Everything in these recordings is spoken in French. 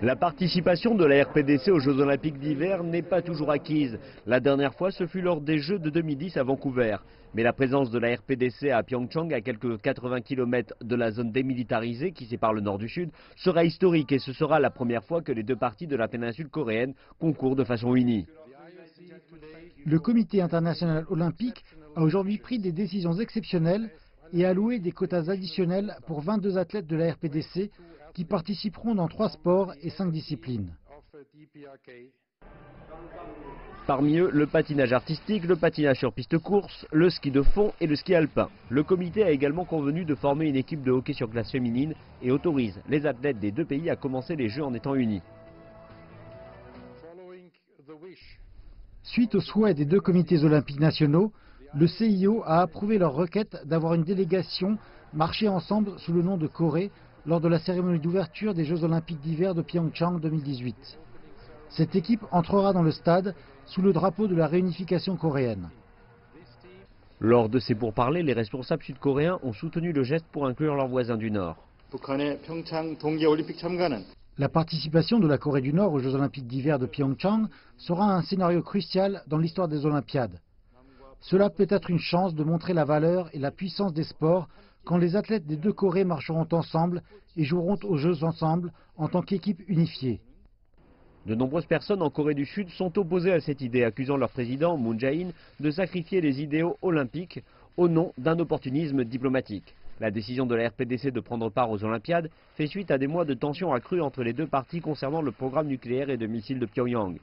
La participation de la RPDC aux Jeux Olympiques d'hiver n'est pas toujours acquise. La dernière fois, ce fut lors des Jeux de 2010 à Vancouver. Mais la présence de la RPDC à Pyeongchang, à quelques 80 km de la zone démilitarisée qui sépare le nord du sud, sera historique et ce sera la première fois que les deux parties de la péninsule coréenne concourent de façon unie. Le Comité international olympique a aujourd'hui pris des décisions exceptionnelles et alloué des quotas additionnels pour 22 athlètes de la RPDC qui participeront dans 3 sports et 5 disciplines. Parmi eux, le patinage artistique, le patinage sur piste course, le ski de fond et le ski alpin. Le comité a également convenu de former une équipe de hockey sur glace féminine et autorise les athlètes des deux pays à commencer les Jeux en étant unis. Suite au souhait des deux comités olympiques nationaux, le CIO a approuvé leur requête d'avoir une délégation marcher ensemble sous le nom de Corée lors de la cérémonie d'ouverture des Jeux olympiques d'hiver de Pyeongchang 2018. Cette équipe entrera dans le stade sous le drapeau de la réunification coréenne. Lors de ces pourparlers, les responsables sud-coréens ont soutenu le geste pour inclure leurs voisins du Nord. La participation de la Corée du Nord aux Jeux olympiques d'hiver de Pyeongchang sera un scénario crucial dans l'histoire des Olympiades. Cela peut être une chance de montrer la valeur et la puissance des sports quand les athlètes des deux Corées marcheront ensemble et joueront aux Jeux ensemble en tant qu'équipe unifiée. De nombreuses personnes en Corée du Sud sont opposées à cette idée, accusant leur président Moon Jae-in de sacrifier les idéaux olympiques au nom d'un opportunisme diplomatique. La décision de la RPDC de prendre part aux Olympiades fait suite à des mois de tensions accrues entre les deux parties concernant le programme nucléaire et de missiles de Pyongyang.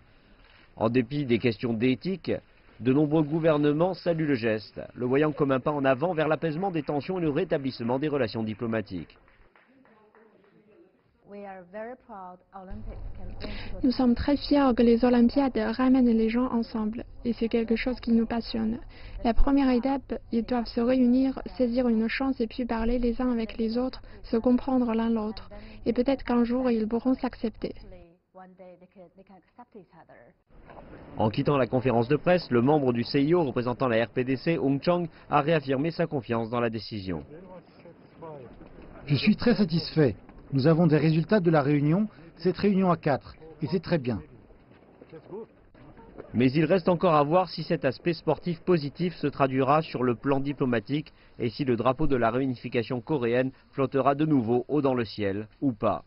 En dépit des questions d'éthique, de nombreux gouvernements saluent le geste, le voyant comme un pas en avant vers l'apaisement des tensions et le rétablissement des relations diplomatiques. Nous sommes très fiers que les Olympiades ramènent les gens ensemble et c'est quelque chose qui nous passionne. La première étape, ils doivent se réunir, saisir une chance et puis parler les uns avec les autres, se comprendre l'un l'autre. Et peut-être qu'un jour, ils pourront s'accepter. En quittant la conférence de presse, le membre du CIO représentant la RPDC, Hong Chang, a réaffirmé sa confiance dans la décision. Je suis très satisfait. Nous avons des résultats de la réunion, cette réunion à 4, et c'est très bien. Mais il reste encore à voir si cet aspect sportif positif se traduira sur le plan diplomatique et si le drapeau de la réunification coréenne flottera de nouveau haut dans le ciel ou pas.